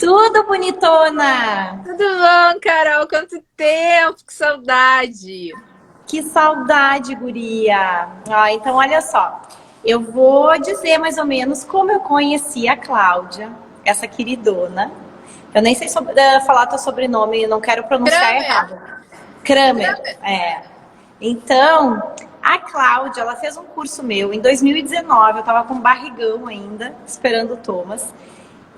Tudo bonitona! Tudo bom, Carol? Quanto tempo, que saudade! Que saudade, guria! Então olha só, eu vou dizer mais ou menos como eu conheci a Cláudia, essa queridona. Eu nem sei falar teu sobrenome, não quero pronunciar Kramer! errado. Kramer, Kramer. é. Então, a Cláudia, ela fez um curso meu em 2019, eu tava com barrigão ainda, esperando o Thomas.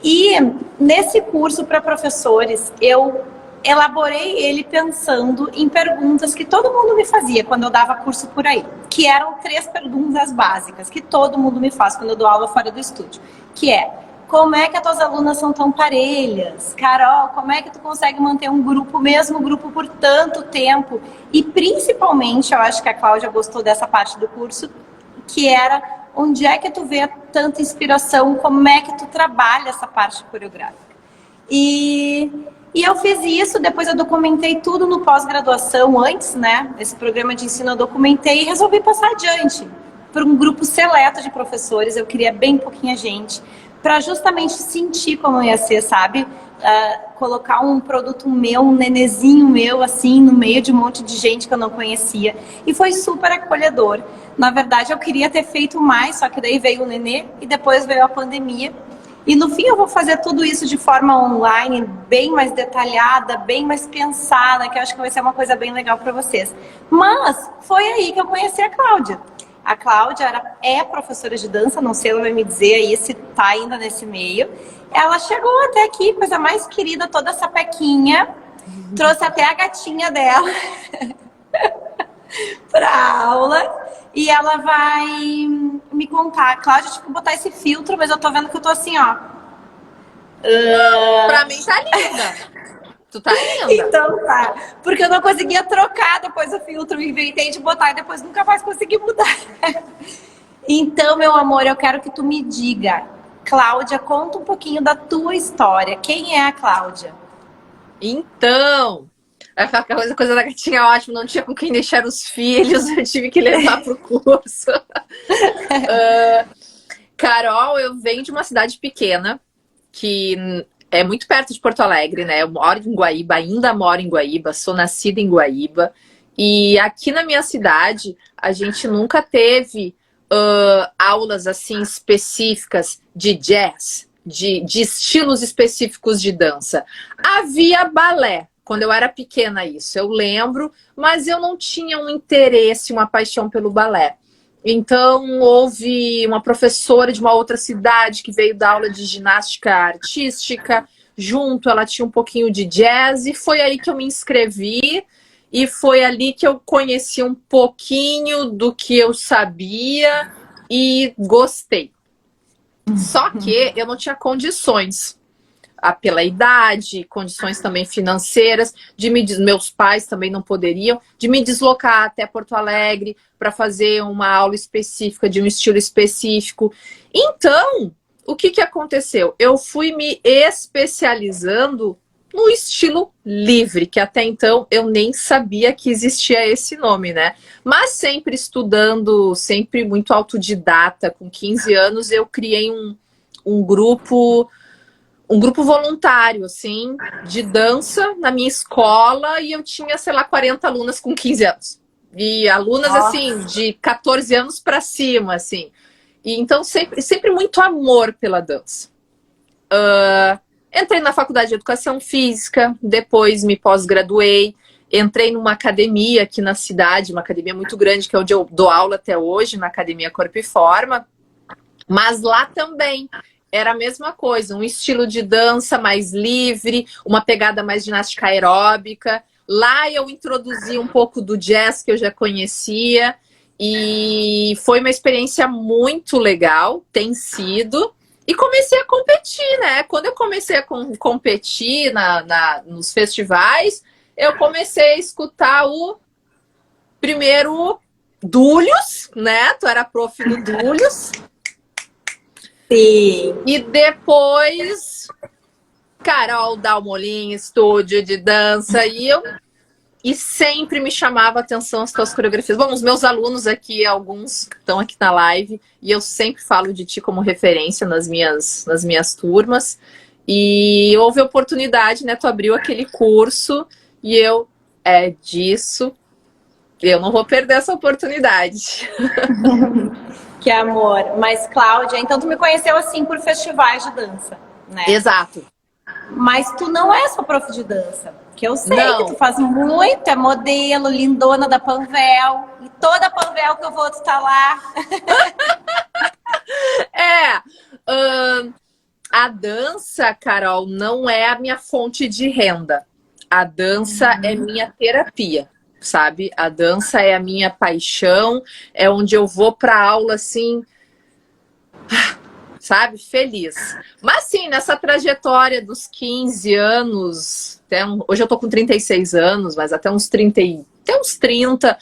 E nesse curso para professores, eu elaborei ele pensando em perguntas que todo mundo me fazia quando eu dava curso por aí, que eram 3 perguntas básicas que todo mundo me faz quando eu dou aula fora do estúdio, que é: como é que as tuas alunas são tão parelhas? Carol, como é que tu consegue manter um grupo, mesmo grupo, por tanto tempo? E principalmente, eu acho que a Cláudia gostou dessa parte do curso, que era: onde é que tu vê tanta inspiração, como é que tu trabalha essa parte coreográfica? E eu fiz isso, depois eu documentei tudo no pós-graduação, antes, né, desse programa de ensino eu documentei e resolvi passar adiante para um grupo seleto de professores, eu queria bem pouquinha gente, para justamente sentir como ia ser, sabe? Colocar um produto meu, um nenezinho meu, assim, no meio de um monte de gente que eu não conhecia. E foi super acolhedor. Na verdade, eu queria ter feito mais, só que daí veio o nenê e depois veio a pandemia. E no fim eu vou fazer tudo isso de forma online, bem mais detalhada, bem mais pensada, que eu acho que vai ser uma coisa bem legal para vocês. Mas foi aí que eu conheci a Cláudia. A Cláudia é professora de dança, não sei, ela vai me dizer aí se tá ainda nesse meio. Ela chegou até aqui, coisa mais querida, toda essa pequinha, trouxe até a gatinha dela para aula. E ela vai me contar. Cláudia, tipo, botar esse filtro, mas eu tô vendo que eu tô assim, ó. Pra mim tá linda. Tu tá linda. Então tá. Porque eu não conseguia trocar depois o filtro. Inventei de botar e depois nunca mais consegui mudar. Então, meu amor, eu quero que tu me diga. Cláudia, conta um pouquinho da tua história. Quem é a Cláudia? Então, vai ficar aquela coisa da gatinha ótima, não tinha com quem deixar os filhos, eu tive que levar pro curso. Carol, eu venho de uma cidade pequena, que é muito perto de Porto Alegre, né? Eu moro em Guaíba, ainda moro em Guaíba, sou nascida em Guaíba. E aqui na minha cidade, a gente nunca teve aulas assim específicas de jazz, de estilos específicos de dança. Havia balé, quando eu era pequena isso, eu lembro, mas eu não tinha um interesse, uma paixão pelo balé. Então, houve uma professora de uma outra cidade que veio dar aula de ginástica artística. Junto, ela tinha um pouquinho de jazz e foi aí que eu me inscrevi. E foi ali que eu conheci um pouquinho do que eu sabia e gostei. Só que eu não tinha condições, pela idade, condições também financeiras, meus pais também não poderiam, de me deslocar até Porto Alegre para fazer uma aula específica, de um estilo específico. Então, o que aconteceu? Eu fui me especializando no estilo livre, que até então eu nem sabia que existia esse nome, né? Mas sempre estudando, sempre muito autodidata, com 15 anos eu criei um grupo voluntário, assim, de dança na minha escola e eu tinha, sei lá, 40 alunas com 15 anos. E alunas, assim, de 14 anos para cima, assim. E então, sempre muito amor pela dança. Entrei na faculdade de Educação Física, depois me pós-graduei, entrei numa academia aqui na cidade, uma academia muito grande, que é onde eu dou aula até hoje, na Academia Corpo e Forma. Mas lá também era a mesma coisa, um estilo de dança mais livre, uma pegada mais ginástica aeróbica. Lá eu introduzi um pouco do jazz que eu já conhecia e foi uma experiência muito legal, tem sido. E comecei a competir, né? Quando eu comecei a competir nos festivais, eu comecei a escutar o primeiro Dúlios, né? Tu era prof no Dúlios. Sim. E depois, Carol Dalmolin, estúdio de dança, e sempre me chamava a atenção as tuas coreografias. Bom, os meus alunos aqui, alguns estão aqui na live, e eu sempre falo de ti como referência nas minhas turmas. E houve oportunidade, né? Tu abriu aquele curso e é disso, eu não vou perder essa oportunidade. Que amor. Mas, Cláudia, então tu me conheceu assim por festivais de dança, né? Exato. Mas tu não é só prof de dança. Que eu sei Não. que tu faz muito, é modelo, lindona da Panvel. E toda Panvel que eu vou, tu tá lá. A dança, Carol, não é a minha fonte de renda. A dança é minha terapia, sabe? A dança é a minha paixão, é onde eu vou pra aula assim, sabe? Feliz. Mas sim, nessa trajetória dos 15 anos, hoje eu tô com 36 anos, mas até uns 30, até uns 30,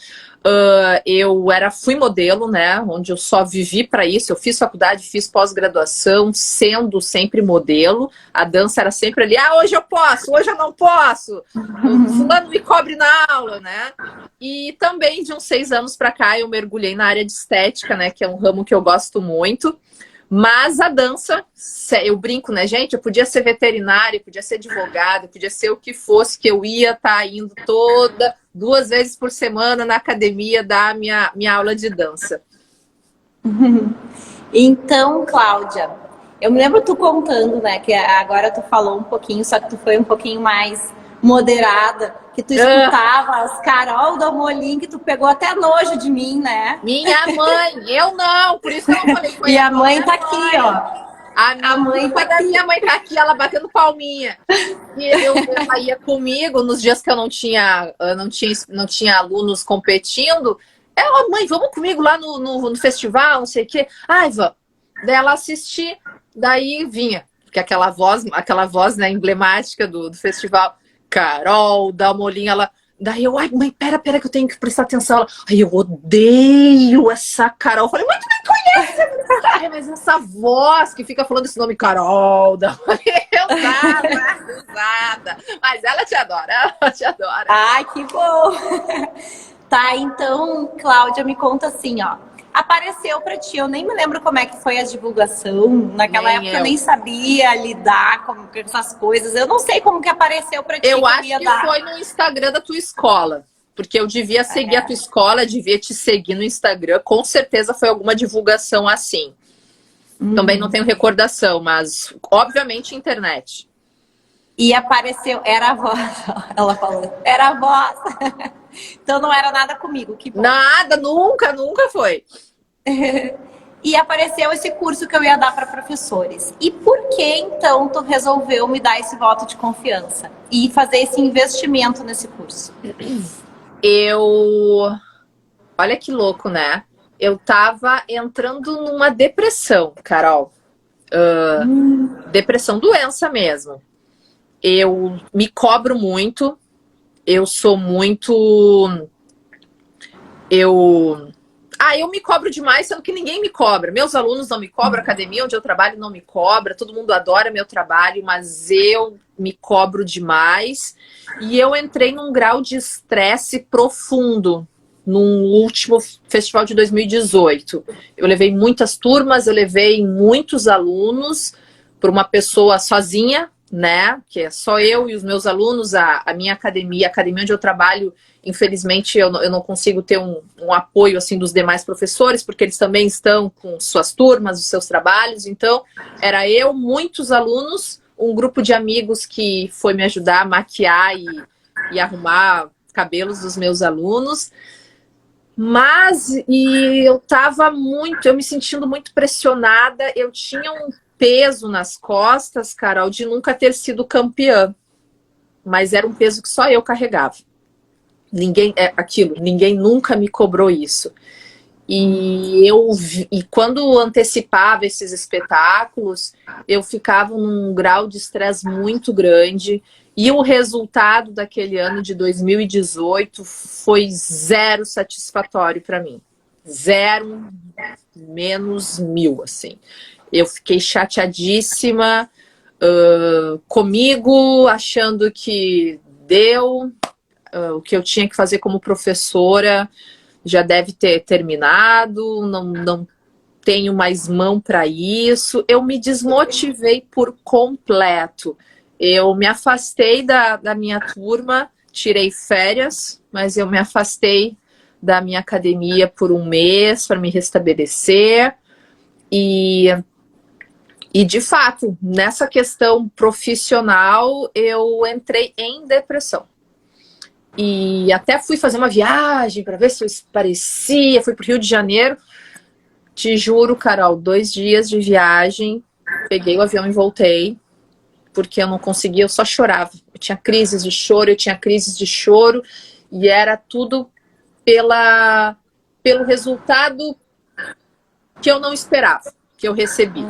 fui modelo, né? Onde eu só vivi para isso. Eu fiz faculdade, fiz pós-graduação, sendo sempre modelo. A dança era sempre ali, hoje eu posso, hoje eu não posso. O fulano me cobre na aula, né? E também de uns 6 anos para cá eu mergulhei na área de estética, né? Que é um ramo que eu gosto muito. Mas a dança, eu brinco, né, gente? Eu podia ser veterinária, podia ser advogada, podia ser o que fosse, que eu ia estar indo 2 vezes por semana na academia dar minha aula de dança. Então, Cláudia, eu me lembro tu contando, né, que agora tu falou um pouquinho, só que tu foi um pouquinho mais moderada, que tu escutava as Carol do Amolim, que tu pegou até nojo de mim, né? Minha mãe, eu não, por isso que eu não falei com E ela. a mãe tá aqui, ó. A mãe tá aqui. Minha mãe tá aqui, ela batendo palminha. E ela ia comigo nos dias que eu não tinha alunos competindo. Ela, mãe, vamos comigo lá no festival, não sei o quê. Iva, daí ela assistir, daí vinha. Porque aquela voz, né, emblemática do festival. Carol, da Molinha, ela... Daí eu, mãe, pera que eu tenho que prestar atenção. Ela, eu odeio essa Carol. Eu falei, mãe, tu nem conhece. Mas essa voz que fica falando esse nome, Carol, da usada. Mas ela te adora. Ai, que bom. Tá, então, Cláudia, me conta assim, ó. Apareceu pra ti, eu nem me lembro como é que foi a divulgação. Naquela época eu nem sabia lidar com essas coisas. Eu não sei como que apareceu pra ti. Eu acho que foi no Instagram da tua escola. Porque eu devia seguir a tua escola, devia te seguir no Instagram. Com certeza foi alguma divulgação assim. Também não tenho recordação, mas obviamente internet. E apareceu, era a voz, ela falou, era a voz. Então não era nada comigo, que bom. Nada, nunca foi. E apareceu esse curso que eu ia dar para professores. E por que então tu resolveu me dar esse voto de confiança e fazer esse investimento nesse curso? Olha que louco, né? Eu tava entrando numa depressão, Carol. Depressão, doença mesmo. Eu me cobro muito. Eu sou muito... Eu me cobro demais, sendo que ninguém me cobra. Meus alunos não me cobram, a academia onde eu trabalho não me cobra, todo mundo adora meu trabalho, mas eu me cobro demais. E eu entrei num grau de estresse profundo no último festival de 2018. Eu levei muitas turmas, eu levei muitos alunos para uma pessoa sozinha, né? Que é só eu e os meus alunos, a minha academia, a academia onde eu trabalho, infelizmente eu não consigo ter um apoio assim dos demais professores, porque eles também estão com suas turmas, os seus trabalhos. Então, era eu, muitos alunos, um grupo de amigos que foi me ajudar a maquiar e arrumar cabelos dos meus alunos. Eu me sentindo muito pressionada, eu tinha um peso nas costas, Carol, de nunca ter sido campeã. Mas era um peso que só eu carregava. Ninguém nunca me cobrou isso. E quando antecipava esses espetáculos, eu ficava num grau de estresse muito grande. E o resultado daquele ano de 2018 foi zero satisfatório para mim. 0 menos 1000, assim. Eu fiquei chateadíssima comigo, achando que deu, o que eu tinha que fazer como professora já deve ter terminado, tenho mais mão para isso. Eu me desmotivei por completo. Eu me afastei da minha turma, tirei férias, mas eu me afastei da minha academia por um mês para me restabelecer. E de fato, nessa questão profissional, eu entrei em depressão. E até fui fazer uma viagem para ver se eu parecia, fui para o Rio de Janeiro. Te juro, Carol, 2 dias de viagem, peguei o avião e voltei, porque eu não conseguia, eu só chorava. Eu tinha crises de choro, e era tudo pelo resultado que eu não esperava, que eu recebi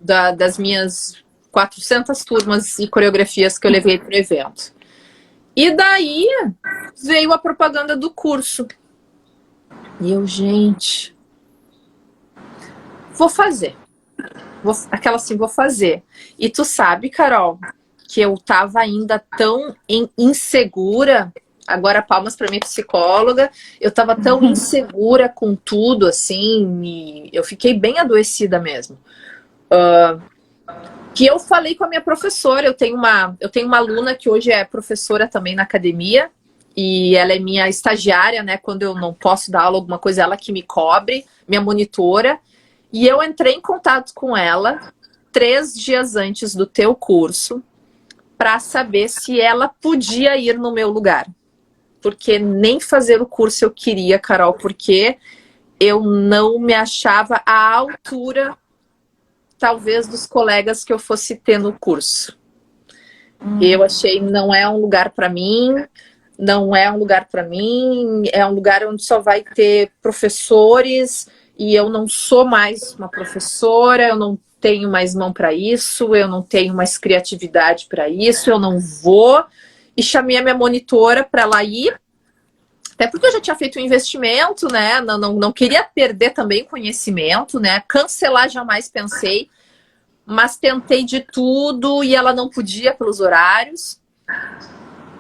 das minhas 400 turmas e coreografias que eu levei para o evento. E daí veio a propaganda do curso. E eu, gente, vou fazer. Aquela assim, vou fazer. E tu sabe, Carol, que eu tava ainda tão insegura. Agora, palmas para minha psicóloga. Eu tava tão insegura com tudo, assim. Eu fiquei bem adoecida mesmo. Que eu falei com a minha professora. Eu tenho uma aluna que hoje é professora também na academia. E ela é minha estagiária, né? Quando eu não posso dar aula, alguma coisa, ela que me cobre, minha monitora. E eu entrei em contato com ela 3 dias antes do teu curso para saber se ela podia ir no meu lugar. Porque nem fazer o curso eu queria, Carol, porque eu não me achava à altura, talvez, dos colegas que eu fosse ter no curso. Eu achei, não é um lugar para mim, não é um lugar para mim, é um lugar onde só vai ter professores, e eu não sou mais uma professora, eu não tenho mais mão para isso, eu não tenho mais criatividade para isso, eu não vou. E chamei a minha monitora para ela ir, até porque eu já tinha feito um investimento, né? Não queria perder também o conhecimento, né? Cancelar jamais pensei, mas tentei de tudo e ela não podia pelos horários.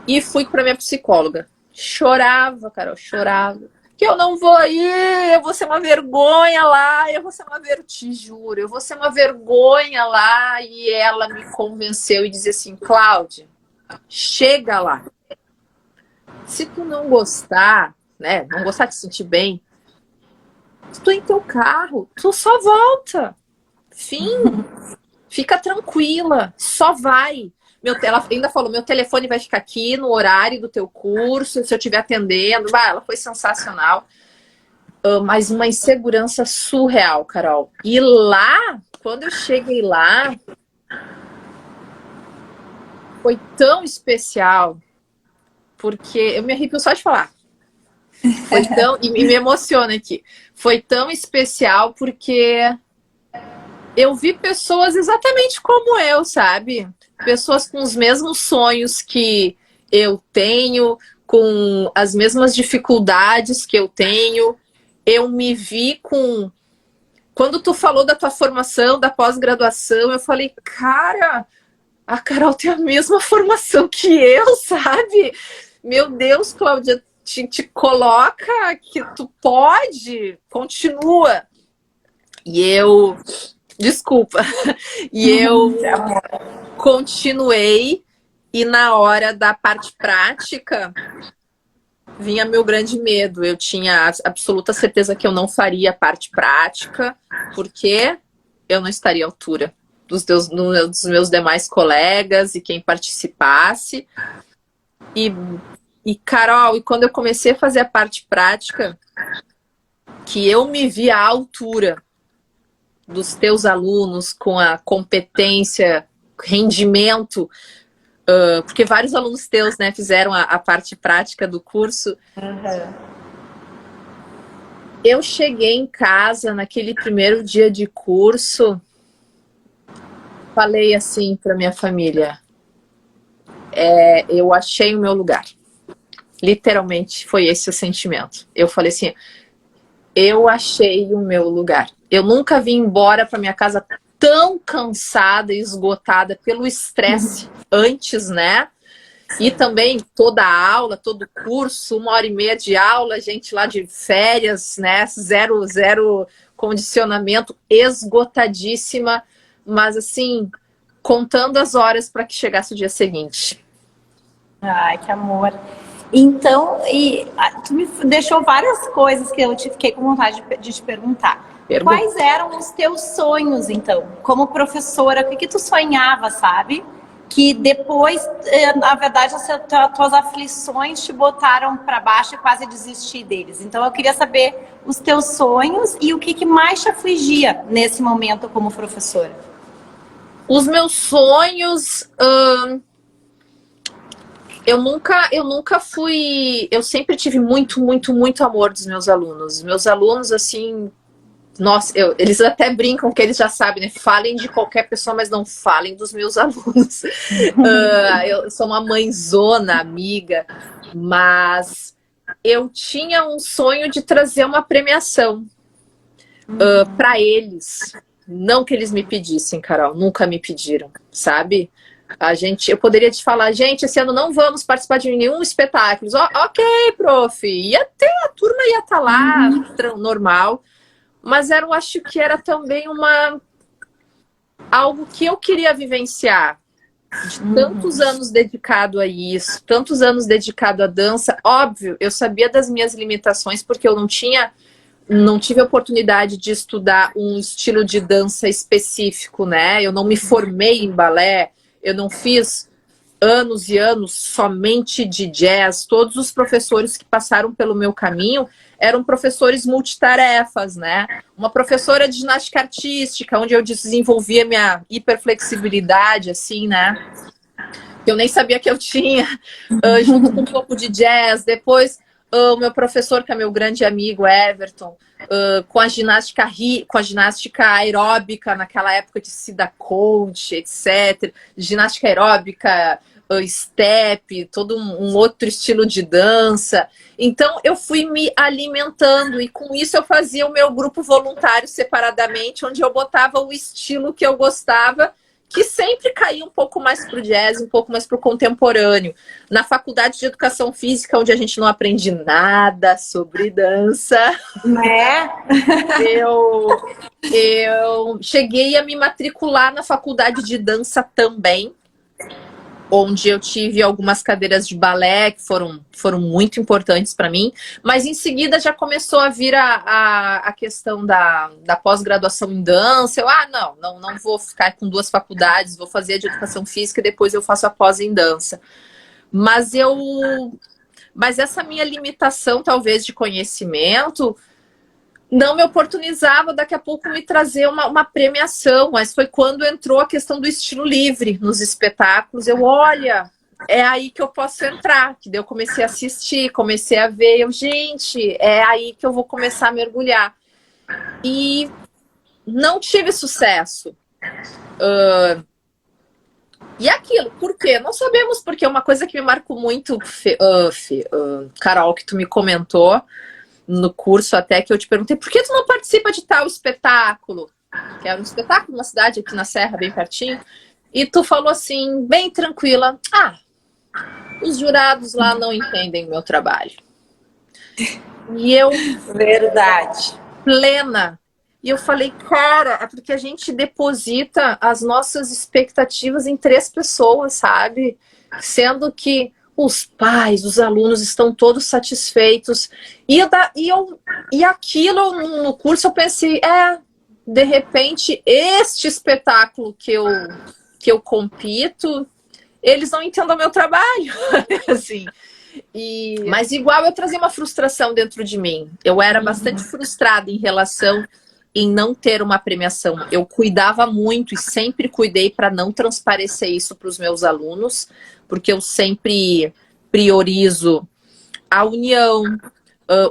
E fui para minha psicóloga. Chorava, Carol, chorava. Que eu não vou ir, eu vou ser uma vergonha lá, te juro, eu vou ser uma vergonha lá. E ela me convenceu e dizia assim, Cláudia, chega lá. Se tu não gostar, né, não gostar de se sentir bem, tu em teu carro, tu só volta. Fim, fica tranquila, só vai. Ela ainda falou, meu telefone vai ficar aqui no horário do teu curso, se eu estiver atendendo. Ela foi sensacional. Mas uma insegurança surreal, Carol. E lá, quando eu cheguei lá, foi tão especial, porque eu me arrepio só de falar. Foi tão, e me emociona aqui. Foi tão especial porque eu vi pessoas exatamente como eu, sabe? Pessoas com os mesmos sonhos que eu tenho, com as mesmas dificuldades que eu tenho. Eu me vi com... Quando tu falou da tua formação, da pós-graduação, eu falei, cara, a Carol tem a mesma formação que eu, sabe? Meu Deus, Cláudia, te coloca que tu pode, continua. E eu... Desculpa. E eu continuei, e na hora da parte prática vinha meu grande medo. Eu tinha absoluta certeza que eu não faria a parte prática, porque eu não estaria à altura dos meus demais colegas e quem participasse. E Carol, e quando eu comecei a fazer a parte prática, que eu me vi à altura dos teus alunos, com a competência, rendimento, porque vários alunos teus, né, fizeram a parte prática do curso. Eu cheguei em casa naquele primeiro dia de curso, falei assim para minha família, eu achei o meu lugar. Literalmente foi esse o sentimento. Eu falei assim, eu achei o meu lugar. Eu nunca vim embora para minha casa tão cansada e esgotada pelo estresse antes, né? E também toda a aula, todo o curso, 1h30 de aula, gente lá de férias, né? Zero condicionamento, esgotadíssima, mas assim, contando as horas para que chegasse o dia seguinte. Ai, que amor. Então, tu me deixou várias coisas que eu fiquei com vontade de te perguntar. Quais eram os teus sonhos, então, como professora? O que tu sonhava, sabe? Que depois, na verdade, as tuas aflições te botaram para baixo e quase desistir deles. Então, eu queria saber os teus sonhos e o que mais te afligia nesse momento como professora. Os meus sonhos... Eu nunca fui... Eu sempre tive muito, muito, muito amor dos meus alunos. Meus alunos, assim... Nossa, eles até brincam que eles já sabem, né? Falem de qualquer pessoa, mas não falem dos meus alunos. Eu sou uma mãezona, amiga, mas eu tinha um sonho de trazer uma premiação para eles. Não que eles me pedissem, Carol, nunca me pediram, sabe? Eu poderia te falar, gente, esse ano não vamos participar de nenhum espetáculo. Ok, prof. A turma ia estar lá, normal. Mas eu acho que era também algo que eu queria vivenciar. De tantos anos dedicado a isso, tantos anos dedicado à dança. Óbvio, eu sabia das minhas limitações, porque eu não tive a oportunidade de estudar um estilo de dança específico, né? Eu não me formei em balé, eu não fiz anos e anos somente de jazz. Todos os professores que passaram pelo meu caminho eram professores multitarefas, né? Uma professora de ginástica artística, onde eu desenvolvia minha hiperflexibilidade, assim, né? Eu nem sabia que eu tinha, junto com um pouco de jazz. Depois, o meu professor, que é meu grande amigo, Everton, com a ginástica aeróbica, naquela época de Cida Conte, etc. Ginástica aeróbica, step, todo um outro estilo de dança. Então, eu fui me alimentando e com isso eu fazia o meu grupo voluntário separadamente, onde eu botava o estilo que eu gostava, que sempre caía um pouco mais pro jazz, um pouco mais pro contemporâneo. Na faculdade de educação física, onde a gente não aprende nada sobre dança, né? Eu cheguei a me matricular na faculdade de dança também, onde eu tive algumas cadeiras de balé que foram muito importantes para mim, mas em seguida já começou a vir a questão da pós-graduação em dança. Não vou ficar com duas faculdades, vou fazer a de educação física e depois eu faço a pós em dança. Mas essa minha limitação, talvez, de conhecimento não me oportunizava daqui a pouco me trazer uma premiação, mas foi quando entrou a questão do estilo livre nos espetáculos. Olha, é aí que eu posso entrar, que daí eu comecei a assistir, comecei a ver, gente, é aí que eu vou começar a mergulhar. E não tive sucesso. E aquilo, por quê? Não sabemos por quê. Uma coisa que me marcou muito, Carol, que tu me comentou no curso, até que eu te perguntei, por que tu não participa de tal espetáculo? Que era um espetáculo numa cidade aqui na Serra, bem pertinho. E tu falou assim, bem tranquila, os jurados lá não entendem o meu trabalho. E eu... Verdade. Plena. E eu falei, cara, é porque a gente deposita as nossas expectativas em 3 pessoas, sabe? Sendo que os pais, os alunos estão todos satisfeitos. E aquilo no curso eu pensei, de repente, este espetáculo que eu compito, eles não entendem o meu trabalho. Assim. Mas igual eu trazia uma frustração dentro de mim. Eu era bastante frustrada em relação em não ter uma premiação. Eu cuidava muito e sempre cuidei para não transparecer isso para os meus alunos, porque eu sempre priorizo a união,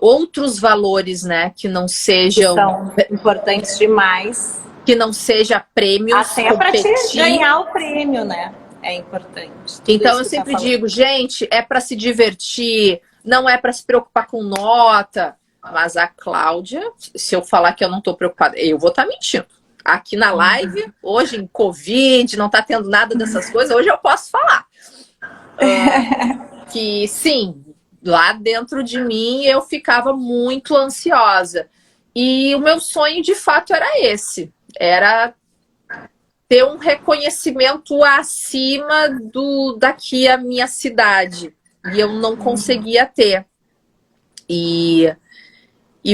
outros valores, né, que não sejam... Que são importantes demais. Que não seja prêmio. Até para te ganhar o prêmio, né? É importante. Então eu sempre digo, gente, é para se divertir, não é para se preocupar com nota. Mas a Cláudia, se eu falar que eu não estou preocupada, eu vou estar mentindo. Aqui na live, hoje em Covid, não está tendo nada dessas coisas, hoje eu posso falar. Que sim, lá dentro de mim eu ficava muito ansiosa. E o meu sonho, de fato, era esse. Era ter um reconhecimento acima daqui a minha cidade. E eu não conseguia ter. E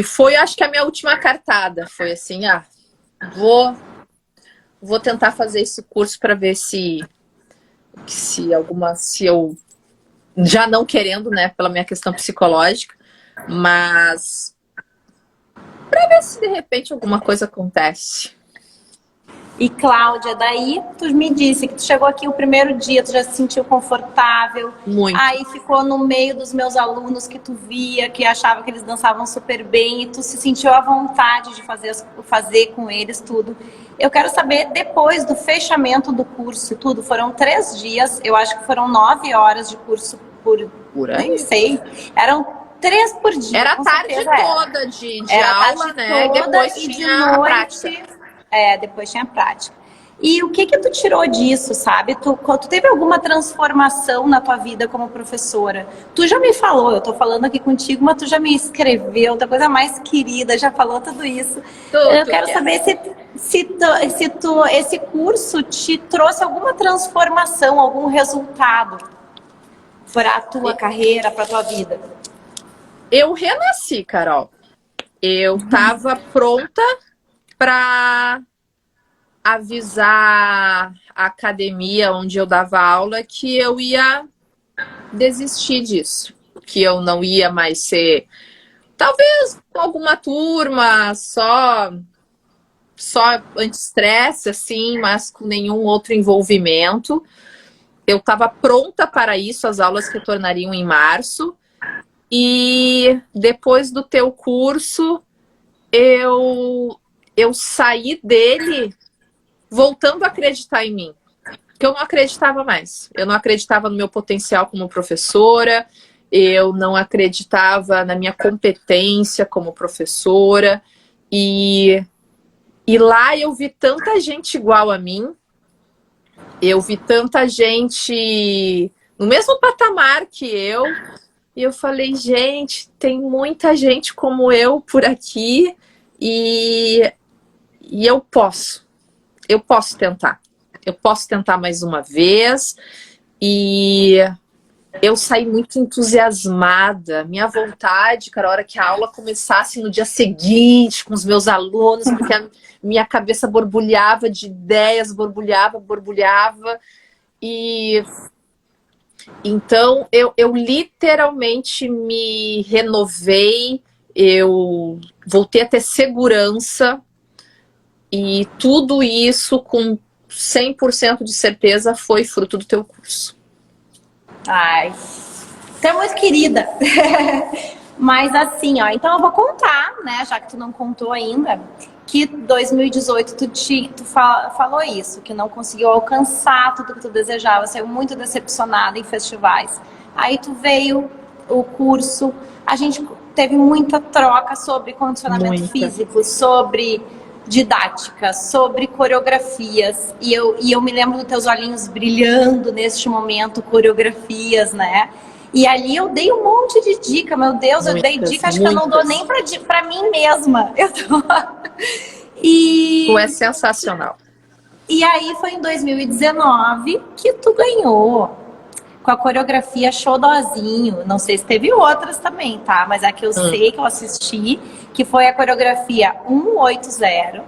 foi, acho que a minha última cartada. Foi assim, vou tentar fazer esse curso para ver se eu já não querendo, né, pela minha questão psicológica, mas para ver se de repente alguma coisa acontece. E Cláudia, daí tu me disse que tu chegou aqui o primeiro dia, tu já se sentiu confortável. Muito. Aí ficou no meio dos meus alunos que tu via, que achava que eles dançavam super bem, e tu se sentiu à vontade de fazer com eles tudo. Eu quero saber, depois do fechamento do curso e tudo, foram 3 dias, eu acho que foram 9 horas de curso por aí? Nem sei. Eram 3 por dia. Era a tarde toda de aula, né? Toda, depois e tinha de noite, a prática. Depois tinha a prática. E o que tu tirou disso, sabe? Tu teve alguma transformação na tua vida como professora? Tu já me falou, eu tô falando aqui contigo, mas tu já me escreveu, da coisa mais querida, já falou tudo isso. Eu quero saber se esse curso te trouxe alguma transformação, algum resultado para a tua carreira, para a tua vida. Eu renasci, Carol. Eu tava pronta para avisar a academia onde eu dava aula que eu ia desistir disso, que eu não ia mais ser, talvez alguma turma só anti-estresse, assim, mas com nenhum outro envolvimento. Eu estava pronta para isso, as aulas retornariam em março, e depois do teu curso eu saí dele voltando a acreditar em mim, que eu não acreditava mais. Eu não acreditava no meu potencial como professora, eu não acreditava na minha competência como professora, e lá eu vi tanta gente igual a mim, eu vi tanta gente no mesmo patamar que eu, e eu falei, gente, tem muita gente como eu por aqui, e eu posso tentar. Eu posso tentar mais uma vez. E eu saí muito entusiasmada. Minha vontade, cara, a hora que a aula começasse no dia seguinte, com os meus alunos, porque a minha cabeça borbulhava de ideias, borbulhava. E então eu literalmente me renovei, eu voltei a ter segurança. E tudo isso, com 100% de certeza, foi fruto do teu curso. Ai, tu é muito querida. Mas assim, ó, então eu vou contar, né, já que tu não contou ainda, que 2018 tu falou isso, que não conseguiu alcançar tudo que tu desejava, saiu muito decepcionada em festivais. Aí tu veio o curso, a gente teve muita troca sobre condicionamento físico, sobre didática, sobre coreografias, e eu me lembro dos teus olhinhos brilhando neste momento, coreografias, né? E ali eu dei um monte de dica, meu Deus, eu dei dica, acho que eu não dou nem pra mim mesma. Tu é sensacional. E aí foi em 2019 que tu ganhou com a coreografia Xodozinho. Não sei se teve outras também, tá? Mas a que eu sei que eu assisti, que foi a coreografia 180,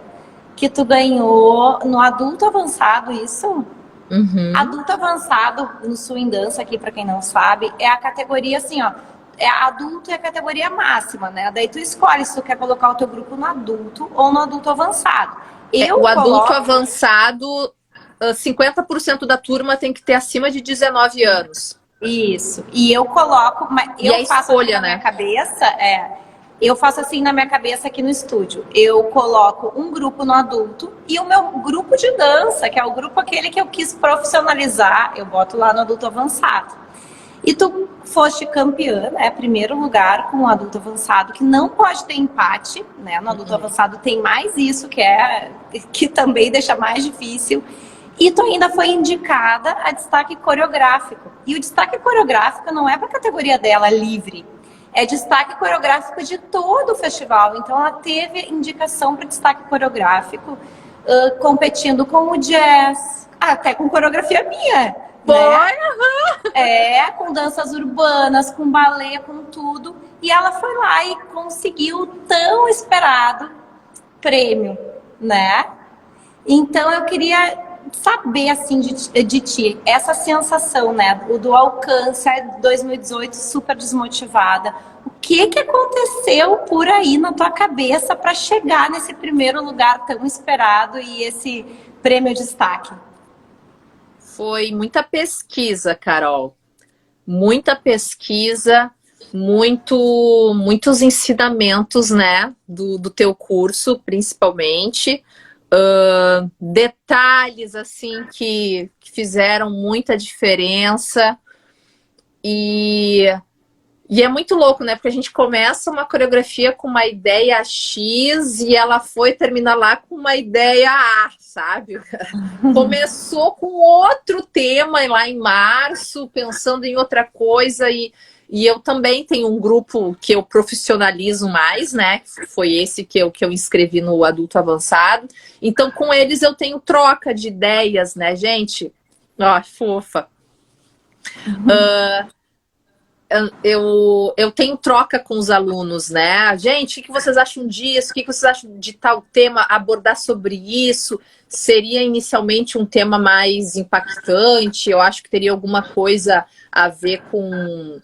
que tu ganhou no adulto avançado, isso? Adulto avançado no swing dance, aqui pra quem não sabe, é a categoria assim, ó, adulto é a categoria máxima, né? Daí tu escolhe se tu quer colocar o teu grupo no adulto ou no adulto avançado. Adulto avançado, 50% da turma tem que ter acima de 19 anos. Isso. E eu coloco, mas eu faço escolha, assim na minha cabeça, eu faço assim na minha cabeça aqui no estúdio. Eu coloco um grupo no adulto e o meu grupo de dança, que é o grupo aquele que eu quis profissionalizar, eu boto lá no adulto avançado. E tu foste campeã, né? Primeiro lugar com o adulto avançado, que não pode ter empate, né? No adulto avançado tem mais isso, que também deixa mais difícil. E tu ainda foi indicada a destaque coreográfico. E o destaque coreográfico não é para a categoria dela livre. é destaque coreográfico de todo o festival. Então, ela teve indicação para destaque coreográfico, competindo com o jazz, até com coreografia minha. Foi, né? Com danças urbanas, com balé, com tudo. E ela foi lá e conseguiu o tão esperado prêmio, né? Então, eu queria saber, assim, de ti, essa sensação, né, do alcance, 2018, super desmotivada. O que aconteceu por aí na tua cabeça para chegar nesse primeiro lugar tão esperado e esse prêmio de destaque? Foi muita pesquisa, Carol. Muita pesquisa, muitos ensinamentos, né, do teu curso, principalmente. Detalhes assim que fizeram muita diferença e é muito louco, né? Porque a gente começa uma coreografia com uma ideia X e ela foi terminar lá com uma ideia A, sabe? Começou com outro tema lá em março, pensando em outra coisa e eu também tenho um grupo que eu profissionalizo mais, né? Foi esse que eu inscrevi no adulto avançado. Então, com eles eu tenho troca de ideias, né, gente? Ó, fofa. Eu tenho troca com os alunos, né? Gente, o que vocês acham disso? O que vocês acham de tal tema? Abordar sobre isso? Seria inicialmente um tema mais impactante? Eu acho que teria alguma coisa a ver com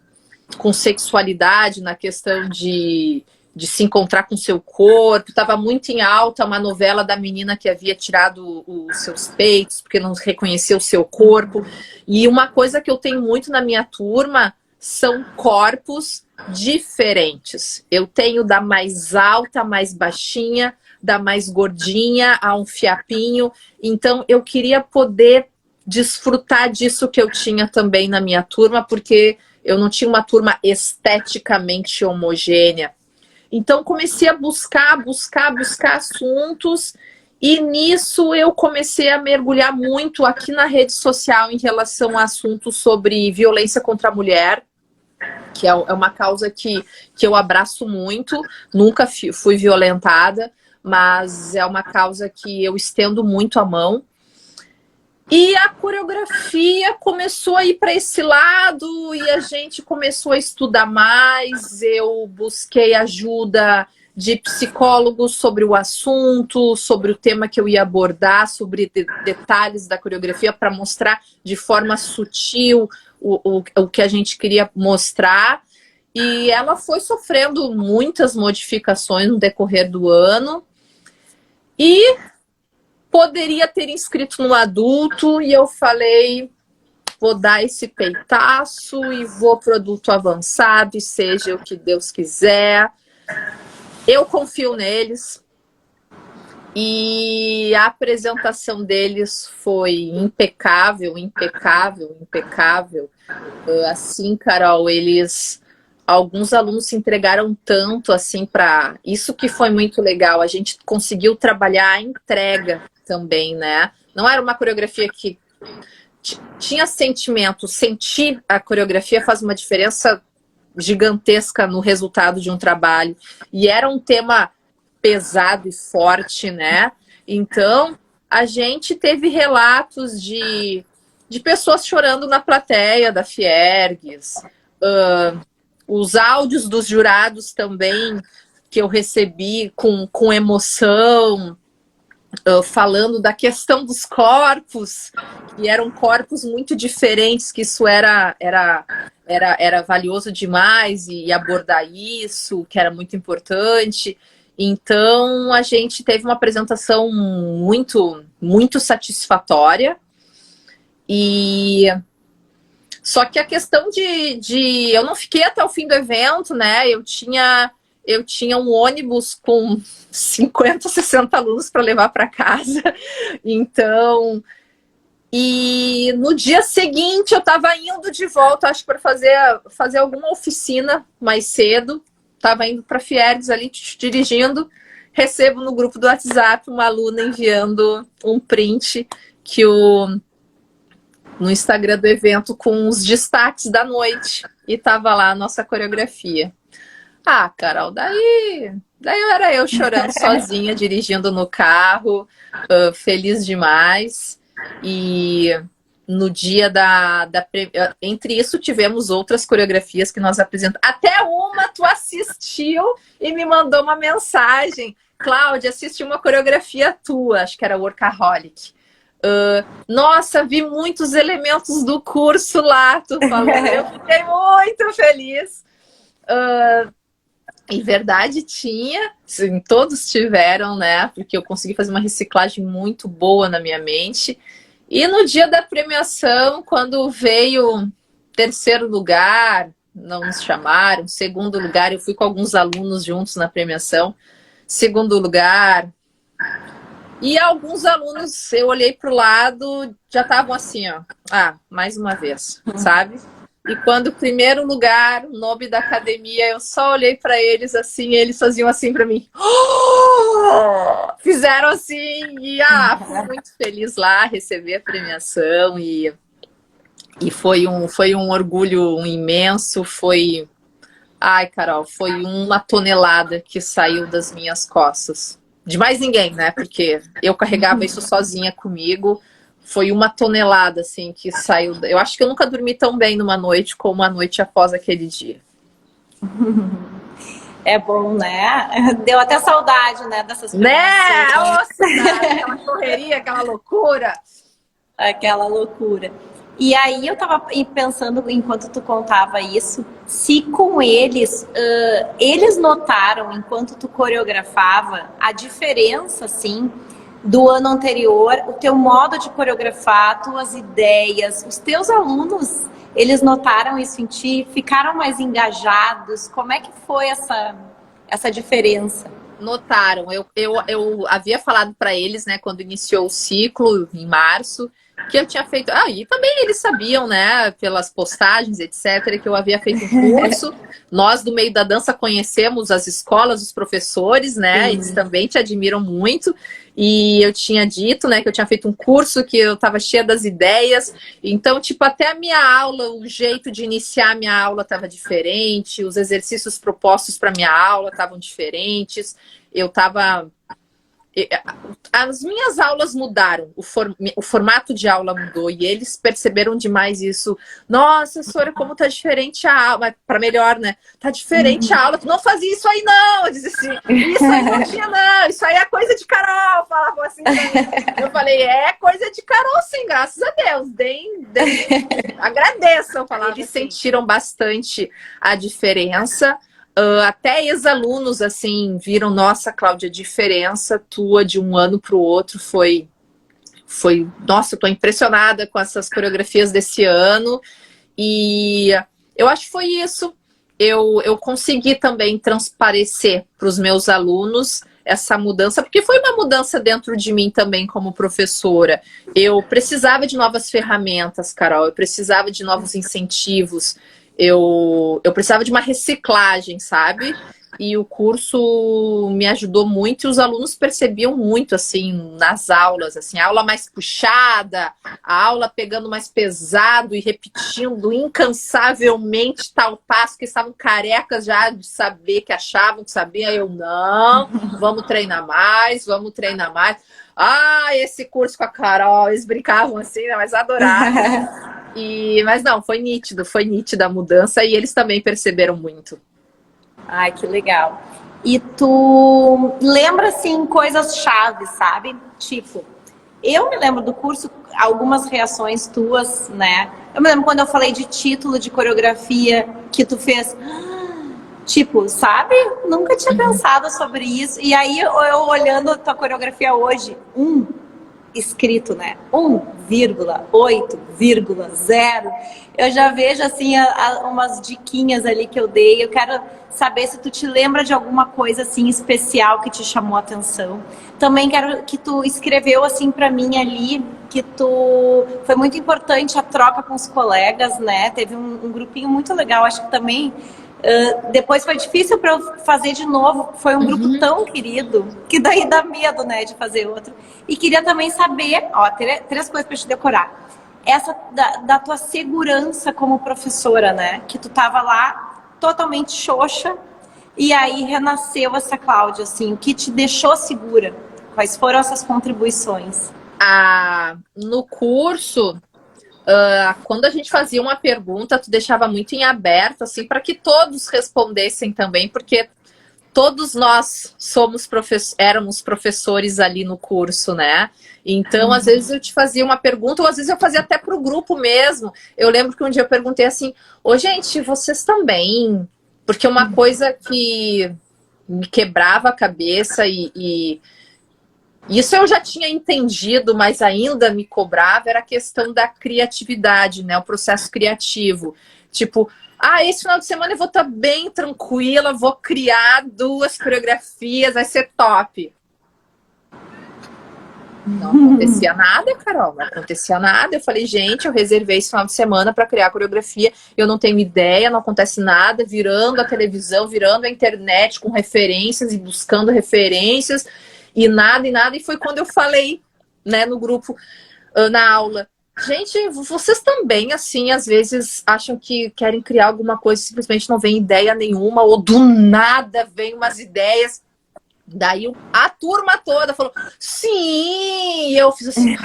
sexualidade, na questão de se encontrar com seu corpo. Estava muito em alta uma novela da menina que havia tirado os seus peitos porque não reconheceu o seu corpo. E uma coisa que eu tenho muito na minha turma são corpos diferentes. Eu tenho da mais alta, mais baixinha, da mais gordinha a um fiapinho. Então, eu queria poder desfrutar disso que eu tinha também na minha turma, porque eu não tinha uma turma esteticamente homogênea. Então, comecei a buscar assuntos e nisso eu comecei a mergulhar muito aqui na rede social em relação a assuntos sobre violência contra a mulher, que é uma causa que eu abraço muito. Nunca fui violentada, mas é uma causa que eu estendo muito a mão. E a coreografia começou a ir para esse lado e a gente começou a estudar mais. Eu busquei ajuda de psicólogos sobre o assunto, sobre o tema que eu ia abordar, sobre detalhes da coreografia para mostrar de forma sutil o que a gente queria mostrar. E ela foi sofrendo muitas modificações no decorrer do ano. E poderia ter inscrito no adulto e eu falei, vou dar esse peitaço e vou pro adulto avançado e seja o que Deus quiser. Eu confio neles e a apresentação deles foi impecável. Assim, Carol, alguns alunos se entregaram tanto assim para isso que foi muito legal. A gente conseguiu trabalhar a entrega também, né? Não era uma coreografia que tinha sentimento. Sentir a coreografia faz uma diferença gigantesca no resultado de um trabalho. E era um tema pesado e forte, né? Então, a gente teve relatos de pessoas chorando na plateia da Fiergues. Os áudios dos jurados também, que eu recebi com emoção, falando da questão dos corpos, que eram corpos muito diferentes, que isso era valioso demais e abordar isso, que era muito importante. Então, a gente teve uma apresentação muito satisfatória. Só que a questão eu não fiquei até o fim do evento, né? Eu tinha um ônibus com 50, 60 alunos para levar para casa. Então, e no dia seguinte eu estava indo de volta, acho, para fazer alguma oficina mais cedo. Estava indo para Fiergues ali, dirigindo. Recebo no grupo do WhatsApp uma aluna enviando um print que no Instagram do evento com os destaques da noite. E tava lá a nossa coreografia. Ah, Carol, daí era eu chorando sozinha, dirigindo no carro, feliz demais. E no dia entre isso, tivemos outras coreografias que nós apresentamos. Até uma tu assistiu e me mandou uma mensagem. Cláudia, assisti uma coreografia tua, acho que era Workaholic. Nossa, vi muitos elementos do curso lá, tu falou. Eu fiquei muito feliz. Em verdade tinha, sim, todos tiveram, né? Porque eu consegui fazer uma reciclagem muito boa na minha mente. E no dia da premiação, quando veio terceiro lugar, não nos chamaram. Segundo lugar, eu fui com alguns alunos juntos na premiação. Segundo lugar. E alguns alunos, eu olhei para o lado, já estavam assim, ó. Ah, mais uma vez, sabe? E quando o primeiro lugar, o nome da academia, eu só olhei para eles assim, e eles faziam assim para mim. Oh! Fizeram assim, e fui muito feliz lá, receber a premiação, e foi um orgulho imenso, foi... Ai, Carol, foi uma tonelada que saiu das minhas costas. De mais ninguém, né? Porque eu carregava isso sozinha comigo. Foi uma tonelada, assim, que saiu. Eu acho que eu nunca dormi tão bem numa noite como a noite após aquele dia. É bom, né? Deu até saudade, né? Dessas né? Nossa, aquela correria, aquela loucura. Aquela loucura. E aí eu tava pensando, enquanto tu contava isso, se com eles, eles notaram, enquanto tu coreografava, a diferença, assim, do ano anterior, o teu modo de coreografar, tuas ideias, os teus alunos, eles notaram isso em ti? Ficaram mais engajados? Como é que foi essa diferença? Notaram. Eu havia falado para eles, né, quando iniciou o ciclo, em março, que eu tinha feito... e também eles sabiam, né, pelas postagens, etc., que eu havia feito um curso. Nós, do meio da dança, conhecemos as escolas, os professores, né, eles também te admiram muito. E eu tinha dito, né, que eu tinha feito um curso, que eu estava cheia das ideias. Então, tipo, até a minha aula, o jeito de iniciar a minha aula estava diferente, os exercícios propostos para minha aula estavam diferentes. Eu estava... As minhas aulas mudaram, o formato de aula mudou e eles perceberam demais isso. Nossa, Sora, como tá diferente a aula, para melhor, né? Tá diferente a aula, tu não fazia isso aí não. Eu disse assim, isso aí não tinha não, isso aí é coisa de Carol, falavam assim. Eu falei, é coisa de Carol sim, graças a Deus, agradeçam. Eles sentiram bastante a diferença. Até ex-alunos, assim, viram, nossa, Cláudia, a diferença tua de um ano para o outro foi... Nossa, eu tô impressionada com essas coreografias desse ano. E eu acho que foi isso. Eu consegui também transparecer para os meus alunos essa mudança, porque foi uma mudança dentro de mim também como professora. Eu precisava de novas ferramentas, Carol, eu precisava de novos incentivos. Eu precisava de uma reciclagem, sabe? E o curso me ajudou muito e os alunos percebiam muito, assim, nas aulas, assim, a aula mais puxada, a aula pegando mais pesado e repetindo incansavelmente tal passo, que estavam carecas já de saber, que achavam que sabiam. Eu, não, vamos treinar mais, vamos treinar mais. Esse curso com a Carol, eles brincavam assim, né? Mas adoravam. Mas não, foi nítida a mudança e eles também perceberam muito. Ai, que legal. E tu lembra, assim, coisas chaves, sabe? Tipo, eu me lembro do curso, algumas reações tuas, né? Eu me lembro quando eu falei de título de coreografia que tu fez. Tipo, sabe? Nunca tinha pensado sobre isso. E aí, eu olhando a tua coreografia hoje, escrito, né? 1,8,0. Eu já vejo, assim, umas diquinhas ali que eu dei. Eu quero saber se tu te lembra de alguma coisa, assim, especial que te chamou a atenção. Também quero que tu escreveu, assim, pra mim ali, que foi muito importante a troca com os colegas, né? Teve um grupinho muito legal, acho que também... depois foi difícil para eu fazer de novo. Foi um grupo tão querido que daí dá medo, né, de fazer outro. E queria também saber, 3 coisas para te decorar. essa da tua segurança como professora, né? Que tu tava lá totalmente xoxa e aí renasceu essa Cláudia, assim, o que te deixou segura? Quais foram essas contribuições? No curso, quando a gente fazia uma pergunta, tu deixava muito em aberto, assim, para que todos respondessem também, porque todos nós éramos professores ali no curso, né? Então, às vezes eu te fazia uma pergunta, ou às vezes eu fazia até para o grupo mesmo. Eu lembro que um dia eu perguntei assim, ô gente, vocês também? Porque uma coisa que me quebrava a cabeça e isso eu já tinha entendido, mas ainda me cobrava, era a questão da criatividade, né? O processo criativo. Tipo, esse final de semana eu vou estar bem tranquila, vou criar 2 coreografias, vai ser top. Não acontecia nada, Carol, não acontecia nada. Eu falei, gente, eu reservei esse final de semana para criar a coreografia, eu não tenho ideia, não acontece nada, virando a televisão, virando a internet com referências e buscando referências, e nada, e foi quando eu falei, né, no grupo, na aula, gente, vocês também, assim, às vezes acham que querem criar alguma coisa e simplesmente não vem ideia nenhuma, ou do nada vem umas ideias. Daí a turma toda falou, sim! E eu fiz assim,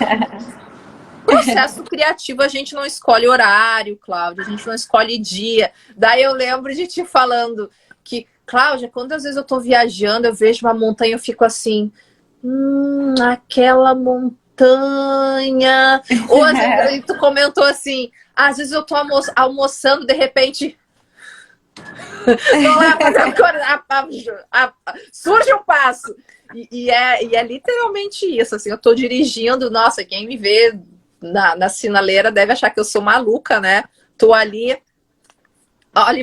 processo criativo, a gente não escolhe horário, Cláudia, a gente não escolhe dia. Daí eu lembro de te falando que, Cláudia, quantas vezes eu tô viajando, eu vejo uma montanha, eu fico assim, aquela montanha. Ou às vezes tu comentou assim, às vezes eu tô almoçando, de repente vou lá fazer surge um passo. E é literalmente isso, assim, eu tô dirigindo, nossa, quem me vê na sinaleira deve achar que eu sou maluca, né? Tô ali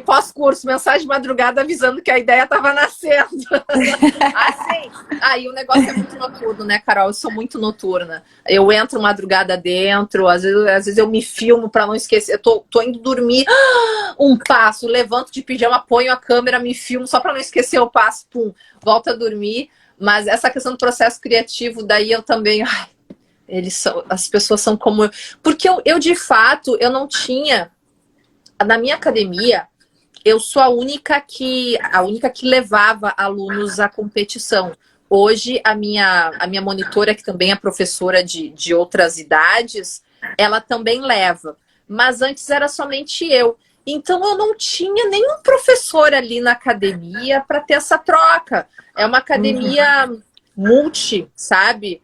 pós-curso, mensagem de madrugada avisando que a ideia tava nascendo. Assim, aí o negócio é muito noturno, né, Carol? Eu sou muito noturna. Eu entro madrugada dentro, às vezes eu me filmo para não esquecer. Eu tô indo dormir, um passo, levanto de pijama, ponho a câmera, me filmo só para não esquecer o passo, pum, volto a dormir. Mas essa questão do processo criativo, daí eu também... as pessoas são como eu. Porque eu de fato, eu não tinha... Na minha academia, eu sou a única que levava alunos à competição. Hoje, a minha monitora, que também é professora de outras idades, ela também leva. Mas antes era somente eu. Então, eu não tinha nenhum professor ali na academia para ter essa troca. É uma academia multi, sabe?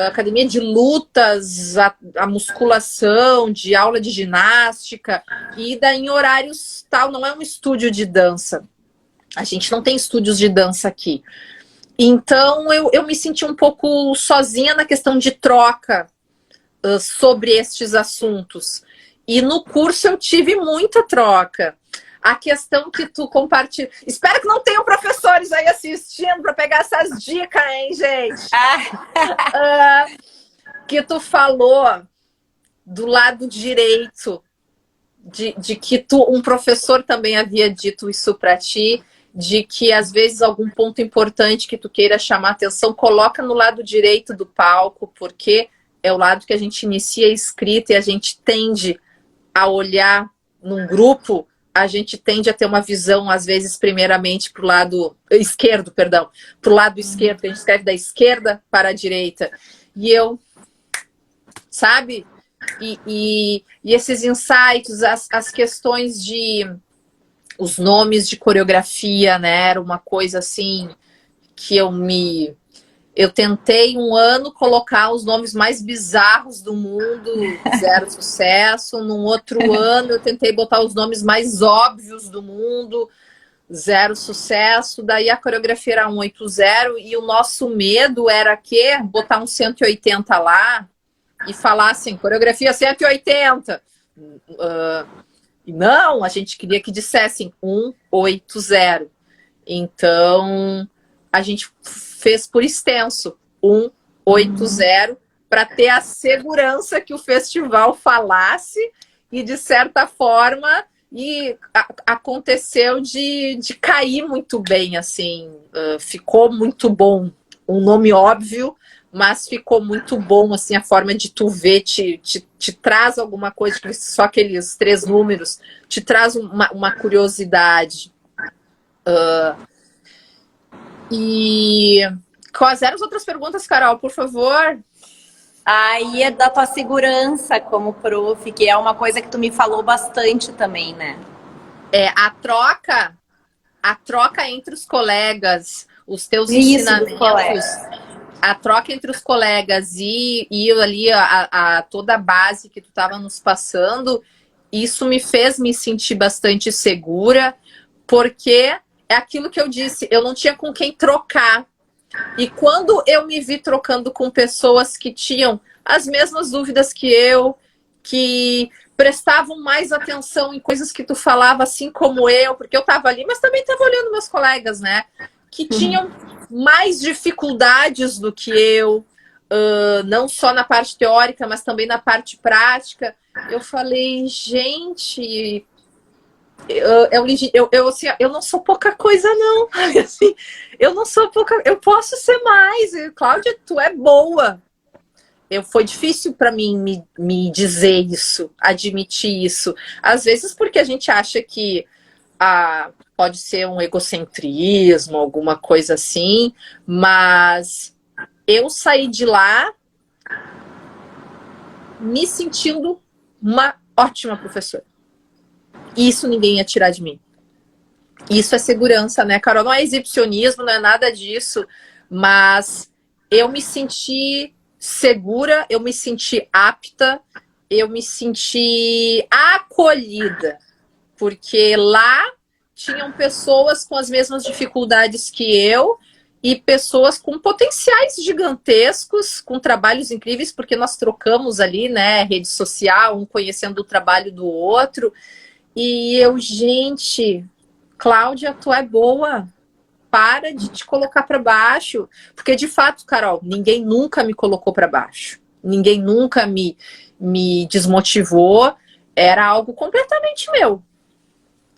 Academia de lutas, a musculação, de aula de ginástica, e daí em horários tal, não é um estúdio de dança. A gente não tem estúdios de dança aqui. Então eu me senti um pouco sozinha na questão de troca sobre estes assuntos. E no curso eu tive muita troca. A questão que tu compartilha... Espero que não tenham professores aí assistindo para pegar essas dicas, hein, gente? Que tu falou do lado direito, de que um professor também havia dito isso para ti, de que às vezes algum ponto importante que tu queira chamar atenção, coloca no lado direito do palco, porque é o lado que a gente inicia a escrita e a gente tende a olhar num grupo, a gente tende a ter uma visão, às vezes, primeiramente para o lado esquerdo, perdão, para o lado esquerdo, que a gente escreve da esquerda para a direita. E eu, sabe? E esses insights, as questões os nomes de coreografia, né? Era uma coisa assim que eu tentei um ano colocar os nomes mais bizarros do mundo, zero sucesso. Num outro ano eu tentei botar os nomes mais óbvios do mundo, zero sucesso. Daí a coreografia era 180 e o nosso medo era que botar um 180 lá e falar assim, coreografia 180. Não, a gente queria que dissessem 180. Então a gente fez por extenso 180 para ter a segurança que o festival falasse e de certa forma aconteceu de cair muito bem, assim, ficou muito bom, um nome óbvio, mas ficou muito bom, assim, a forma de tu ver, te traz alguma coisa, só aqueles 3 números, te traz uma curiosidade. E quais eram as outras perguntas, Carol, por favor? Aí é da tua segurança como prof, que é uma coisa que tu me falou bastante também, né? A troca entre os colegas, os teus Isso, dos ensinamentos, colegas. a troca entre os colegas e ali toda a base que tu estava nos passando, isso me fez me sentir bastante segura, porque é aquilo que eu disse, eu não tinha com quem trocar. E quando eu me vi trocando com pessoas que tinham as mesmas dúvidas que eu, que prestavam mais atenção em coisas que tu falava, assim como eu, porque eu estava ali, mas também estava olhando meus colegas, né? Que tinham mais dificuldades do que eu, não só na parte teórica, mas também na parte prática. Eu falei, gente, eu não sou pouca coisa, não. Assim, eu não sou pouca, eu posso ser mais. Cláudia, tu é boa. Foi difícil para mim me dizer isso, admitir isso. Às vezes porque a gente acha que pode ser um egocentrismo, alguma coisa assim, mas eu saí de lá me sentindo uma ótima professora. Isso ninguém ia tirar de mim. Isso é segurança, né, Carol? Não é exibicionismo, não é nada disso, mas eu me senti segura, eu me senti apta, eu me senti acolhida, porque lá tinham pessoas com as mesmas dificuldades que eu e pessoas com potenciais gigantescos, com trabalhos incríveis, porque nós trocamos ali, né, rede social, um conhecendo o trabalho do outro. E eu, gente, Cláudia, tu é boa. Para de te colocar para baixo. Porque, de fato, Carol, ninguém nunca me colocou para baixo. Ninguém nunca me desmotivou. Era algo completamente meu.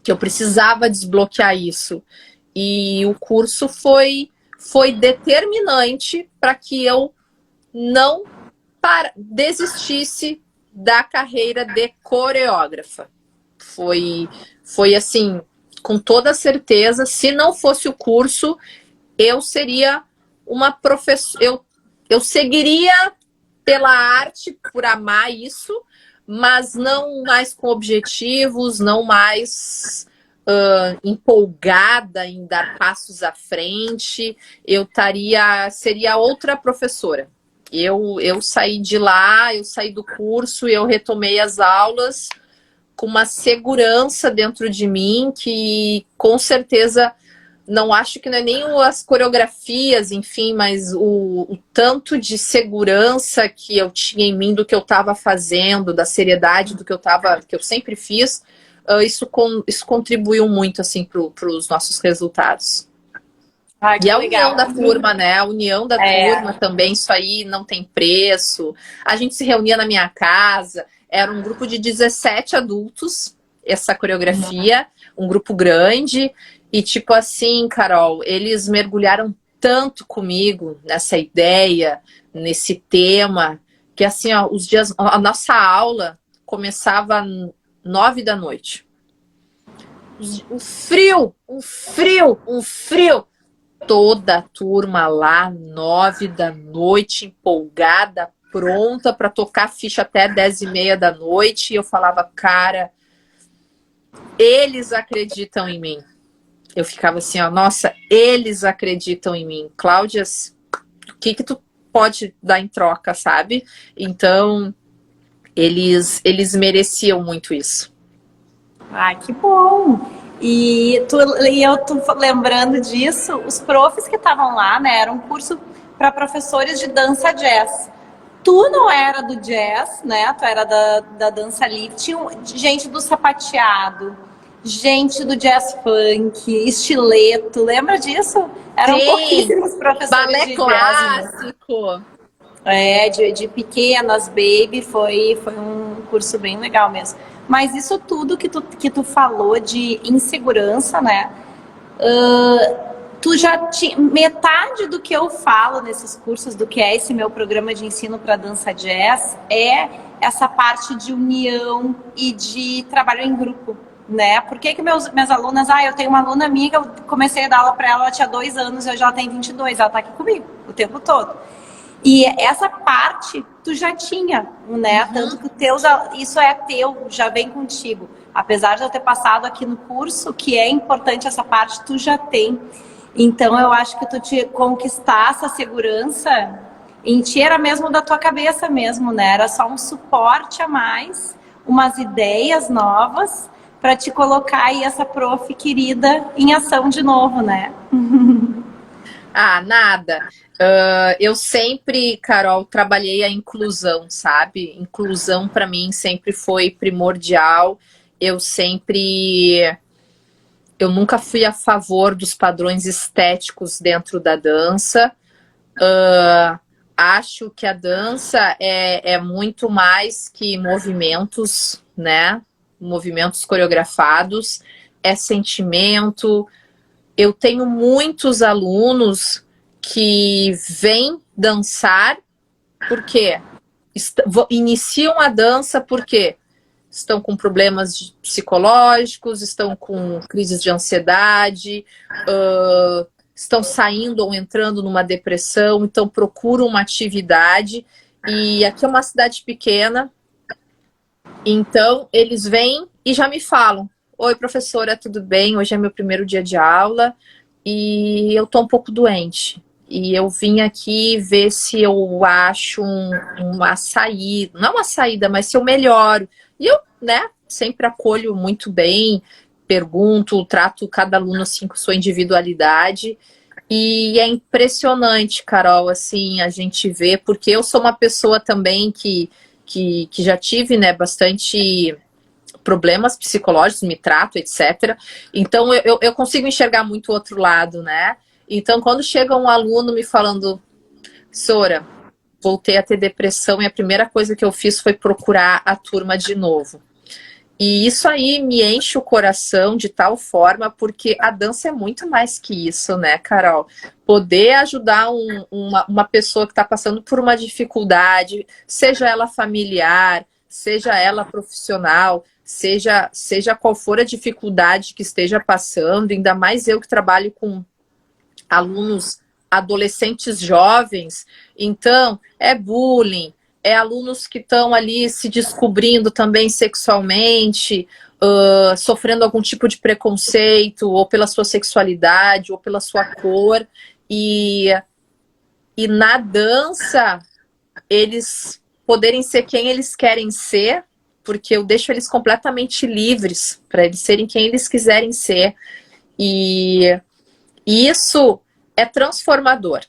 Que eu precisava desbloquear isso. E o curso foi determinante para que eu não desistisse da carreira de coreógrafa. Foi assim, com toda certeza, se não fosse o curso, eu seria uma professora, eu seguiria pela arte, por amar isso, mas não mais com objetivos, não mais empolgada em dar passos à frente, seria outra professora. Eu saí de lá, eu saí do curso, eu retomei as aulas com uma segurança dentro de mim que, com certeza, não acho que não é nem as coreografias, enfim, mas o tanto de segurança que eu tinha em mim do que eu estava fazendo, da seriedade do que que eu sempre fiz, isso contribuiu muito, assim, para os nossos resultados. E a união da turma, né? A união da turma também, isso aí não tem preço. A gente se reunia na minha casa. Era um grupo de 17 adultos, essa coreografia, um grupo grande. E tipo assim, Carol, eles mergulharam tanto comigo nessa ideia, nesse tema, que assim, ó, a nossa aula começava 9 da noite. Um frio. Toda a turma lá, 9 da noite, empolgada, pronta para tocar ficha até 10h30 da noite. E eu falava, cara, eles acreditam em mim. Eu ficava assim, ó, nossa, eles acreditam em mim. Cláudia, o que tu pode dar em troca, sabe? Então, eles mereciam muito isso. Ai, que bom! E eu tô lembrando disso, os profs que estavam lá, né, era um curso para professores de dança jazz. Tu não era do jazz, né? Tu era da dança livre. Tinha gente do sapateado, gente do jazz funk, estileto. Lembra disso? Eram pouquíssimos professores balé de clássico. Jazz. De pequenas, baby, foi um curso bem legal mesmo. Mas isso tudo que tu falou de insegurança, né? tu já tinha metade do que eu falo nesses cursos, do que é esse meu programa de ensino para dança jazz, é essa parte de união e de trabalho em grupo, né? Por que que minhas alunas, eu tenho uma aluna minha que eu comecei a dar aula para ela, ela tinha 2 anos, hoje ela tem 22, ela tá aqui comigo o tempo todo. E essa parte tu já tinha, né? Tanto que isso é teu, já vem contigo. Apesar de eu ter passado aqui no curso, que é importante essa parte, tu já tem. Então eu acho que tu te conquistar essa segurança em ti era mesmo da tua cabeça mesmo, né? Era só um suporte a mais, umas ideias novas para te colocar aí essa prof querida em ação de novo, né? Nada. Eu sempre, Carol, trabalhei a inclusão, sabe? Inclusão para mim sempre foi primordial. Eu nunca fui a favor dos padrões estéticos dentro da dança. Acho que a dança é muito mais que movimentos, né? Movimentos coreografados, é sentimento. Eu tenho muitos alunos que vêm dançar porque iniciam a dança porque estão com problemas psicológicos, estão com crises de ansiedade, estão saindo ou entrando numa depressão, então procuram uma atividade. E aqui é uma cidade pequena, então eles vêm e já me falam: oi, professora, tudo bem? Hoje é meu primeiro dia de aula e eu tô um pouco doente. E eu vim aqui ver se eu acho uma saída, não uma saída, mas se eu melhoro. E eu, né, sempre acolho muito bem, pergunto, trato cada aluno assim com sua individualidade. E é impressionante, Carol, assim, a gente vê, porque eu sou uma pessoa também que já tive, né, bastante problemas psicológicos, me trato, etc. Então, eu consigo enxergar muito o outro lado, né? Então, quando chega um aluno me falando: Sora, voltei a ter depressão e a primeira coisa que eu fiz foi procurar a turma de novo. E isso aí me enche o coração de tal forma, porque a dança é muito mais que isso, né, Carol? Poder ajudar uma pessoa que está passando por uma dificuldade, seja ela familiar, seja ela profissional, seja qual for a dificuldade que esteja passando, ainda mais eu que trabalho com alunos adolescentes jovens, então é bullying, é alunos que estão ali se descobrindo também sexualmente, sofrendo algum tipo de preconceito, ou pela sua sexualidade, ou pela sua cor, e na dança eles poderem ser quem eles querem ser, porque eu deixo eles completamente livres para eles serem quem eles quiserem ser. E isso é transformador.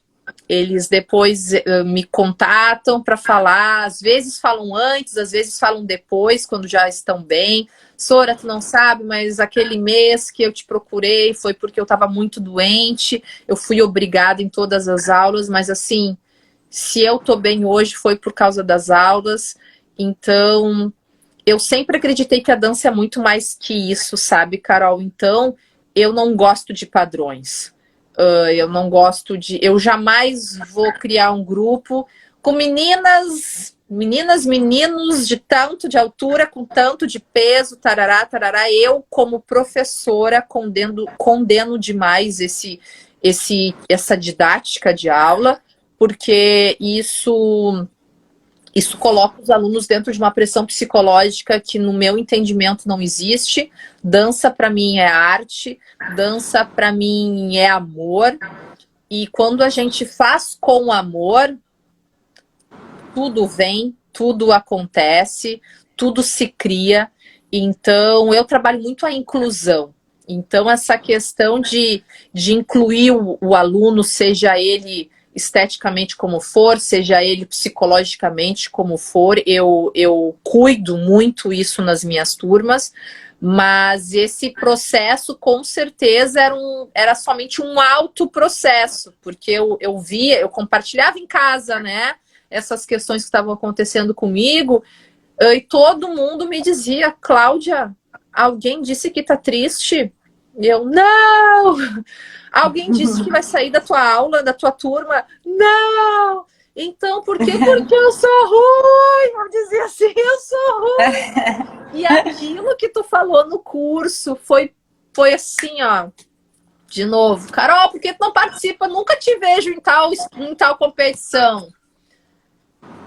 Eles depois me contatam para falar, às vezes falam antes, às vezes falam depois, quando já estão bem. Sora, tu não sabe, mas aquele mês que eu te procurei foi porque eu estava muito doente, eu fui obrigada em todas as aulas, mas assim, se eu tô bem hoje foi por causa das aulas. Então, eu sempre acreditei que a dança é muito mais que isso, sabe, Carol? Então, eu não gosto de padrões. Eu não gosto de... Eu jamais vou criar um grupo com meninas, meninos de tanto de altura, com tanto de peso, tarará, tarará. Eu, como professora, condeno demais essa didática de aula, porque isso coloca os alunos dentro de uma pressão psicológica que, no meu entendimento, não existe. Dança, para mim, é arte. Dança, para mim, é amor. E quando a gente faz com amor, tudo vem, tudo acontece, tudo se cria. Então, eu trabalho muito a inclusão. Então, essa questão de incluir o aluno, seja ele esteticamente como for, seja ele psicologicamente como for, eu cuido muito isso nas minhas turmas, mas esse processo com certeza era somente um autoprocesso, porque eu via, eu compartilhava em casa, né, essas questões que estavam acontecendo comigo, e todo mundo me dizia: Cláudia, alguém disse que tá triste? E eu, não! Alguém disse que vai sair da tua aula, da tua turma? Não! Então, por quê? Porque eu sou ruim! Eu dizia assim, eu sou ruim! E aquilo que tu falou no curso foi assim, ó. De novo, Carol, por que tu não participa? Nunca te vejo em tal competição.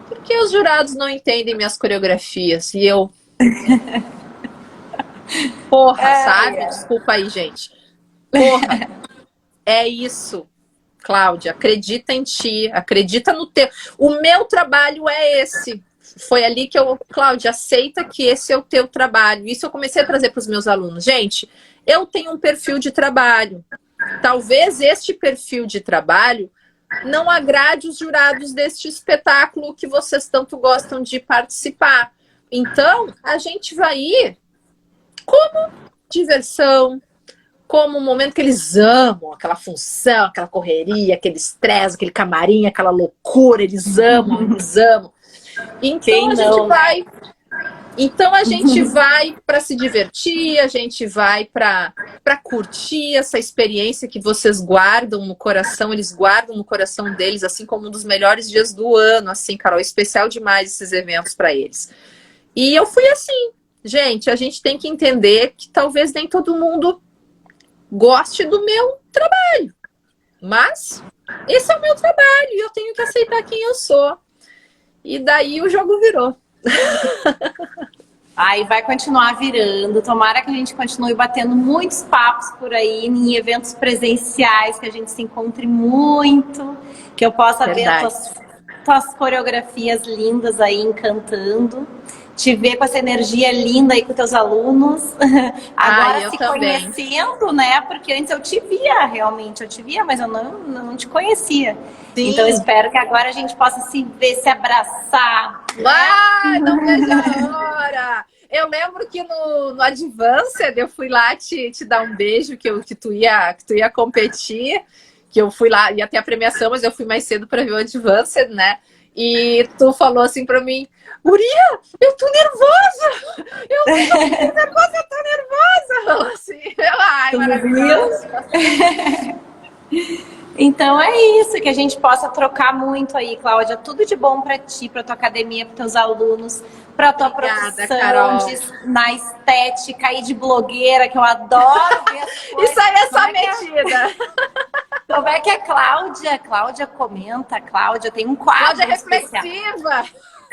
Porque os jurados não entendem minhas coreografias. E eu... Porra, sabe? Desculpa aí, gente. Porra, é isso. Cláudia, acredita em ti, acredita no teu. O meu trabalho é esse. Foi ali que eu, Cláudia, aceita que esse é o teu trabalho. Isso eu comecei a trazer para os meus alunos. Gente, eu tenho um perfil de trabalho. Talvez este perfil de trabalho não agrade os jurados deste espetáculo que vocês tanto gostam de participar. Então, a gente vai ir como diversão, como um momento que eles amam, aquela função, aquela correria, aquele estresse, aquele camarim, aquela loucura, eles amam, eles amam. Então a gente vai para se divertir, a gente vai para curtir essa experiência que vocês guardam no coração, eles guardam no coração deles, assim como um dos melhores dias do ano, assim, Carol, especial demais esses eventos para eles. E eu fui assim, gente, a gente tem que entender que talvez nem todo mundo goste do meu trabalho, mas esse é o meu trabalho e eu tenho que aceitar quem eu sou. E daí o jogo virou. Aí vai continuar virando. Tomara que a gente continue batendo muitos papos por aí em eventos presenciais, que a gente se encontre muito, que eu possa ver tuas coreografias lindas aí encantando. Te ver com essa energia linda aí com teus alunos. Agora se conhecendo, né? Porque antes eu te via, realmente. Eu te via, mas eu não te conhecia. Sim. Então eu espero que agora a gente possa se ver, se abraçar. Ai, não vejo a hora! Eu lembro que no Advanced eu fui lá te dar um beijo, que tu ia competir. Que eu fui lá, ia ter a premiação, mas eu fui mais cedo para ver o Advanced, né? E tu falou assim pra mim, Guria, eu tô nervosa! Eu tô nervosa! Falou assim, ai, maravilhoso! Então é isso, que a gente possa trocar muito aí, Cláudia. Tudo de bom pra ti, pra tua academia, pros teus alunos, pra tua profissão na estética aí de blogueira, que eu adoro ver as coisas. Isso aí é só medida. Como é que a Cláudia comenta, Cláudia tem um quadro Cláudia reflexiva.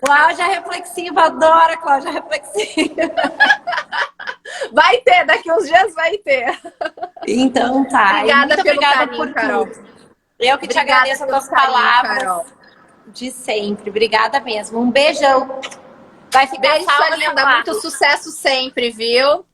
Cláudia reflexiva, adoro a Cláudia reflexiva. Vai ter, daqui uns dias vai ter. Então tá. Obrigada pelo carinho, Carol. Eu que te agradeço pelas palavras, Carol, de sempre. Obrigada mesmo. Um beijão. Vai ficar beijo, sua linda. Muito sucesso sempre, viu?